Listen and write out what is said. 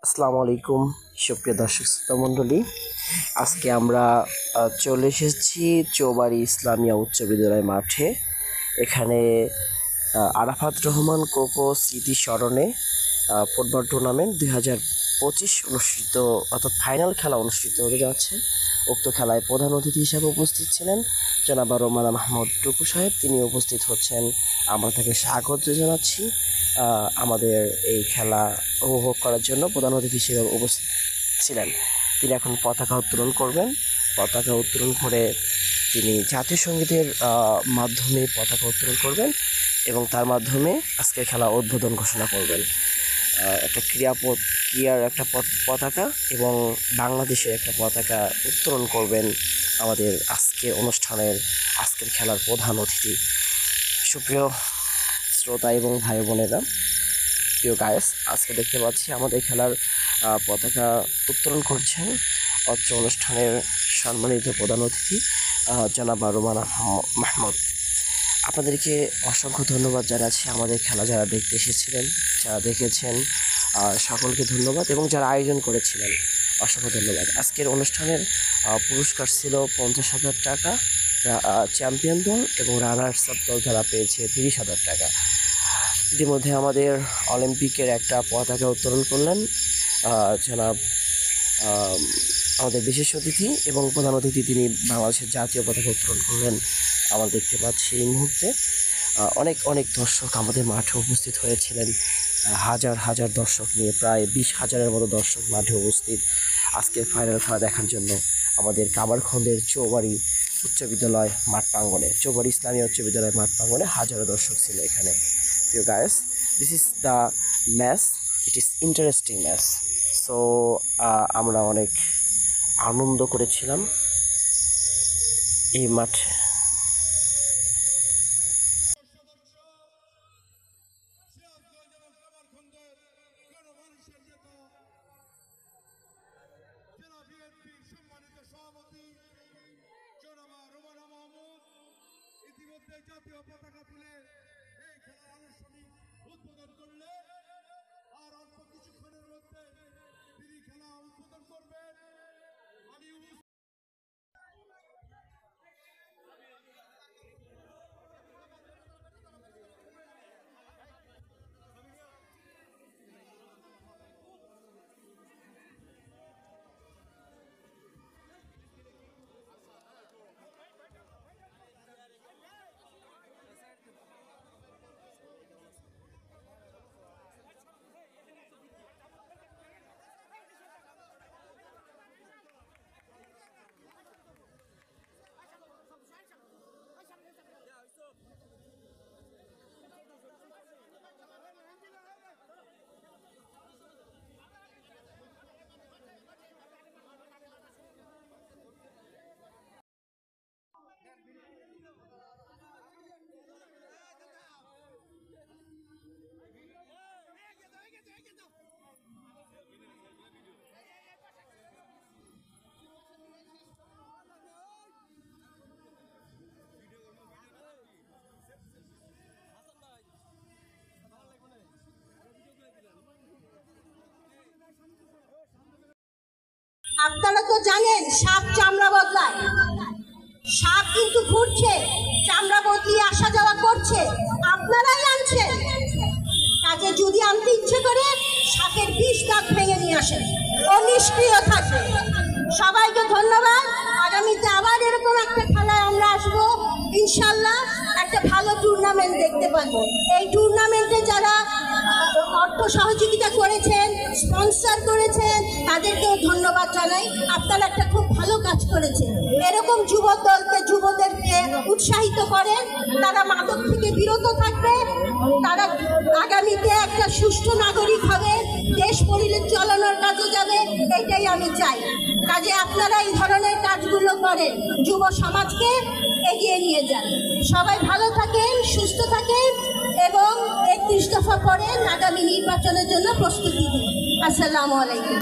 আসসালামু আলাইকুম সুপ্রিয় দর্শক শ্রোতা মণ্ডলী, আজকে আমরা চলে এসেছি চৌবাড়ি ইসলামিয়া উচ্চ বিদ্যালয় মাঠে। এখানে আরাফাত রহমান কোকো স্মৃতি স্মরণে ফুটবল টুর্নামেন্ট 2025 অনুষ্ঠিত অর্থাৎ ফাইনাল খেলা অনুষ্ঠিত হতে যাচ্ছে। উক্ত খেলায় প্রধান অতিথি হিসেবে উপস্থিত ছিলেন জনাব রোমানা মাহমুদ টুকু সাহেব। তিনি উপস্থিত হচ্ছেন, আমরা তাকে স্বাগত জানাচ্ছি আমাদের এই খেলা উপভোগ করার জন্য। প্রধান অতিথি হিসেবে উপস্থিত ছিলেন তিনি। এখন পতাকা উত্তোলন করবেন। পতাকা উত্তোলন করে তিনি জাতীয় সঙ্গীতের মাধ্যমে পতাকা উত্তোলন করবেন এবং তার মাধ্যমে আজকের খেলা উদ্বোধন ঘোষণা করবেন। একটা ক্রীড়ার একটা পতাকা এবং বাংলাদেশের একটা পতাকা উত্তোলন করবেন আমাদের আজকের খেলার প্রধান অতিথি। সুপ্রিয় শ্রোতা এবং ভাই বোনেরা, প্রিয় গায়েস, আজকে দেখতে পাচ্ছি আমাদের খেলার পতাকা উত্তোলন করছেন অত্র অনুষ্ঠানের সম্মানিত প্রধান অতিথি জনাব রোমানা মাহমুদ। আপনাদেরকে অসংখ্য ধন্যবাদ জানাচ্ছি। আমাদের খেলা যারা দেখতে এসেছিলেন, যারা দেখেছেন, সকলকে ধন্যবাদ এবং যারা আয়োজন করেছিলেন অসংখ্য ধন্যবাদ। আজকের অনুষ্ঠানের পুরস্কার ছিল 50,000 টাকা চ্যাম্পিয়ন দল এবং রানার্স আপ দল যারা পেয়েছে 30,000 টাকা। ইতিমধ্যে আমাদের অলিম্পিকের একটা পতাকা উত্তোলন করলেন জনাব আমাদের বিশেষ অতিথি এবং প্রধান অতিথি, তিনি বাংলাদেশের জাতীয় পতাকা উত্তোলন করলেন আমরা দেখতে পাচ্ছি এই মুহূর্তে। অনেক অনেক দর্শক আমাদের মাঠে উপস্থিত হয়েছিলেন, হাজার হাজার দর্শক নিয়ে, প্রায় 20,000-এর মতো দর্শক মাঠে উপস্থিত আজকের ফাইনাল খেলা দেখার জন্য আমাদের কামারখন্দের চৌবাড়ি উচ্চ বিদ্যালয় মাঠ প্রাঙ্গণে, চৌবাড়ি ইসলামিয়া উচ্চ বিদ্যালয় মাঠ প্রাঙ্গণে হাজারো দর্শক ছিল এখানে। প্রিয় guys, this is the match, it is interesting match. So আমরা অনেক আনন্দ করেছিলাম এই মাঠে। ইতিমধ্যে জাতীয় পতাকা তুলে এই খেলার আনুষ্ঠানিক উদ্বোধন করলে আর অল্প কিছুক্ষণের মধ্যে তিনি খেলা উদ্বোধন করবেন। আমি আপনারা তো জানেন সাপ চামড়া বদলায়, সাপ কিন্তু ঘুরছে, চামড়া বদলিয়ে আসা যাওয়া করছে, আপনারাই আনছেন। কাজে যদি আনতে ইচ্ছে করে সাপের বিষ দাঁত ভেঙে নিয়ে আসেন, ও নিষ্ক্রিয় থাকবে। সবাইকে ধন্যবাদ। আগামীতে আবার এরকম একটা খেলায় আমরা আসবো ইনশাল্লাহ। একটা ভালো টুর্নামেন্ট দেখতে পাবো। এই টুর্নামেন্টে যারা অর্থ সহযোগিতা করেছেন, স্পন্সর করেছেন, তাদেরকেও ধন্যবাদ জানাই। আপনারা একটা খুব ভালো কাজ করেছেন। এরকম যুবদেরকে উৎসাহিত করেন, তারা মাদক থেকে বিরত থাকবে, তারা আগামীতে একটা সুষ্ঠু নাগরিক হবে, দেশ পরিচালনার কাজে যাবে, এটাই আমি চাই। কাজে আপনারা এই ধরনের কাজগুলো করেন, যুব সমাজকে এগিয়ে নিয়ে যান। সবাই ভালো থাকেন, সুস্থ থাকেন এবং 31 দফা পড়েন, আগামী নির্বাচনের জন্য প্রস্তুতি দিন। আসসালামু আলাইকুম।